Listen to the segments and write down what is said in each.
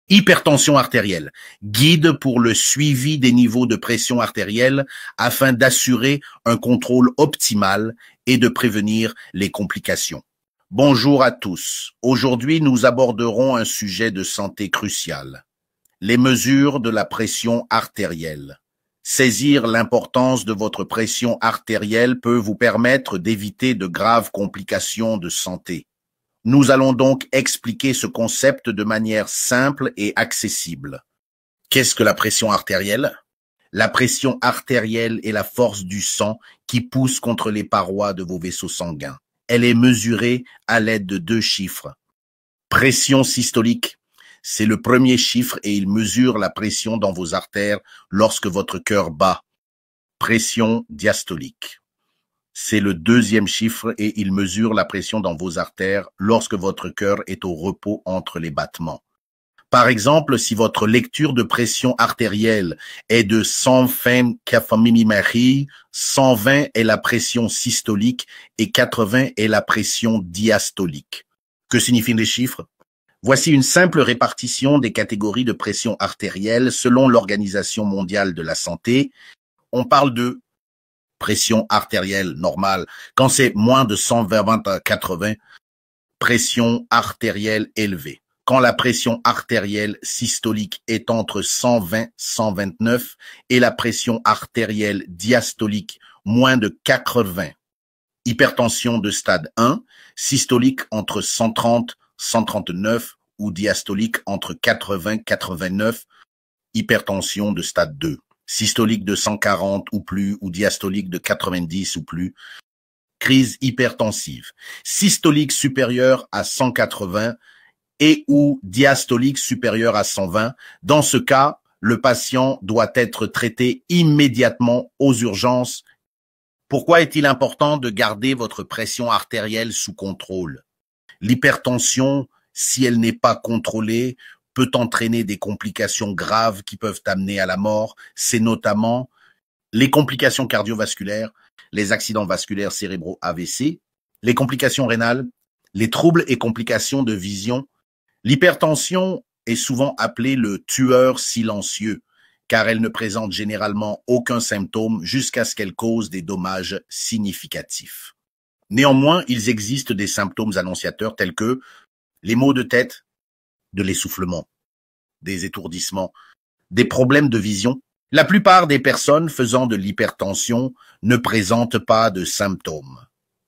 Hypertension artérielle, guide pour le suivi des niveaux de pression artérielle afin d'assurer un contrôle optimal et de prévenir les complications. Bonjour à tous. Aujourd'hui, nous aborderons un sujet de santé crucial. Les mesures de la pression artérielle. Saisir l'importance de votre pression artérielle peut vous permettre d'éviter de graves complications de santé. Nous allons donc expliquer ce concept de manière simple et accessible. Qu'est-ce que la pression artérielle? La pression artérielle est la force du sang qui pousse contre les parois de vos vaisseaux sanguins. Elle est mesurée à l'aide de deux chiffres. Pression systolique, c'est le premier chiffre et il mesure la pression dans vos artères lorsque votre cœur bat. Pression diastolique. C'est le deuxième chiffre et il mesure la pression dans vos artères lorsque votre cœur est au repos entre les battements. Par exemple, si votre lecture de pression artérielle est de 120 mmHg, 120 est la pression systolique et 80 est la pression diastolique. Que signifient les chiffres? Voici une simple répartition des catégories de pression artérielle selon l'Organisation mondiale de la santé. On parle de pression artérielle normale, quand c'est moins de 120 à 80, pression artérielle élevée. Quand la pression artérielle systolique est entre 120 et 129 et la pression artérielle diastolique moins de 80. Hypertension de stade 1, systolique entre 130 et 139 ou diastolique entre 80 et 89, hypertension de stade 2. Systolique de 140 ou plus ou diastolique de 90 ou plus, crise hypertensive. Systolique supérieure à 180 et ou diastolique supérieure à 120. Dans ce cas, le patient doit être traité immédiatement aux urgences. Pourquoi est-il important de garder votre pression artérielle sous contrôle? L'hypertension, si elle n'est pas contrôlée, peut entraîner des complications graves qui peuvent amener à la mort. C'est notamment les complications cardiovasculaires, les accidents vasculaires cérébraux AVC, les complications rénales, les troubles et complications de vision. L'hypertension est souvent appelée le tueur silencieux, car elle ne présente généralement aucun symptôme jusqu'à ce qu'elle cause des dommages significatifs. Néanmoins, il existe des symptômes annonciateurs tels que les maux de tête, de l'essoufflement, des étourdissements, des problèmes de vision. La plupart des personnes faisant de l'hypertension ne présentent pas de symptômes.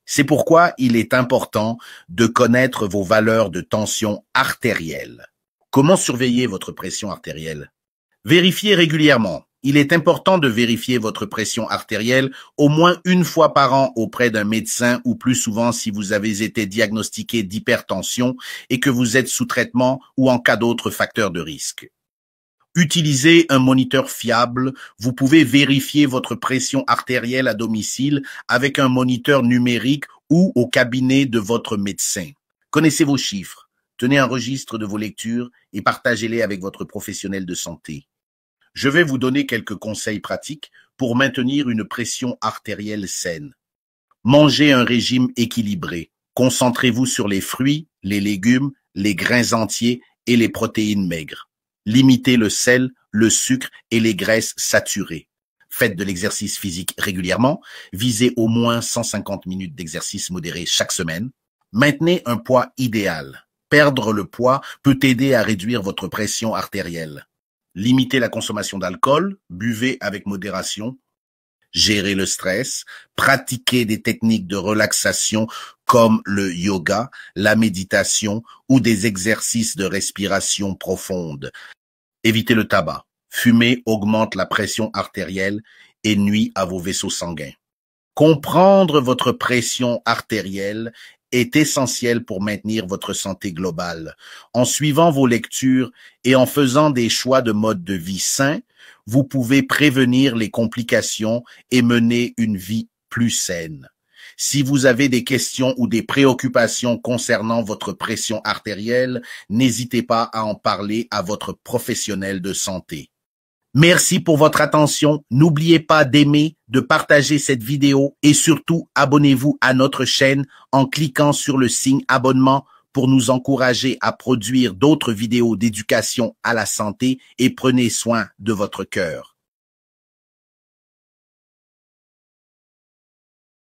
C'est pourquoi il est important de connaître vos valeurs de tension artérielle. Comment surveiller votre pression artérielle? Vérifiez régulièrement. Il est important de vérifier votre pression artérielle au moins une fois par an auprès d'un médecin ou plus souvent si vous avez été diagnostiqué d'hypertension et que vous êtes sous traitement ou en cas d'autres facteurs de risque. Utilisez un moniteur fiable. Vous pouvez vérifier votre pression artérielle à domicile avec un moniteur numérique ou au cabinet de votre médecin. Connaissez vos chiffres. Tenez un registre de vos lectures et partagez-les avec votre professionnel de santé. Je vais vous donner quelques conseils pratiques pour maintenir une pression artérielle saine. Mangez un régime équilibré. Concentrez-vous sur les fruits, les légumes, les grains entiers et les protéines maigres. Limitez le sel, le sucre et les graisses saturées. Faites de l'exercice physique régulièrement. Visez au moins 150 minutes d'exercice modéré chaque semaine. Maintenez un poids idéal. Perdre le poids peut aider à réduire votre pression artérielle. Limitez la consommation d'alcool, buvez avec modération, gérez le stress, pratiquez des techniques de relaxation comme le yoga, la méditation ou des exercices de respiration profonde. Évitez le tabac. Fumer augmente la pression artérielle et nuit à vos vaisseaux sanguins. Comprendre votre pression artérielle est essentiel pour maintenir votre santé globale. En suivant vos lectures et en faisant des choix de mode de vie sain, vous pouvez prévenir les complications et mener une vie plus saine. Si vous avez des questions ou des préoccupations concernant votre pression artérielle, n'hésitez pas à en parler à votre professionnel de santé. Merci pour votre attention. N'oubliez pas d'aimer, de partager cette vidéo et surtout abonnez-vous à notre chaîne en cliquant sur le signe abonnement pour nous encourager à produire d'autres vidéos d'éducation à la santé et prenez soin de votre cœur.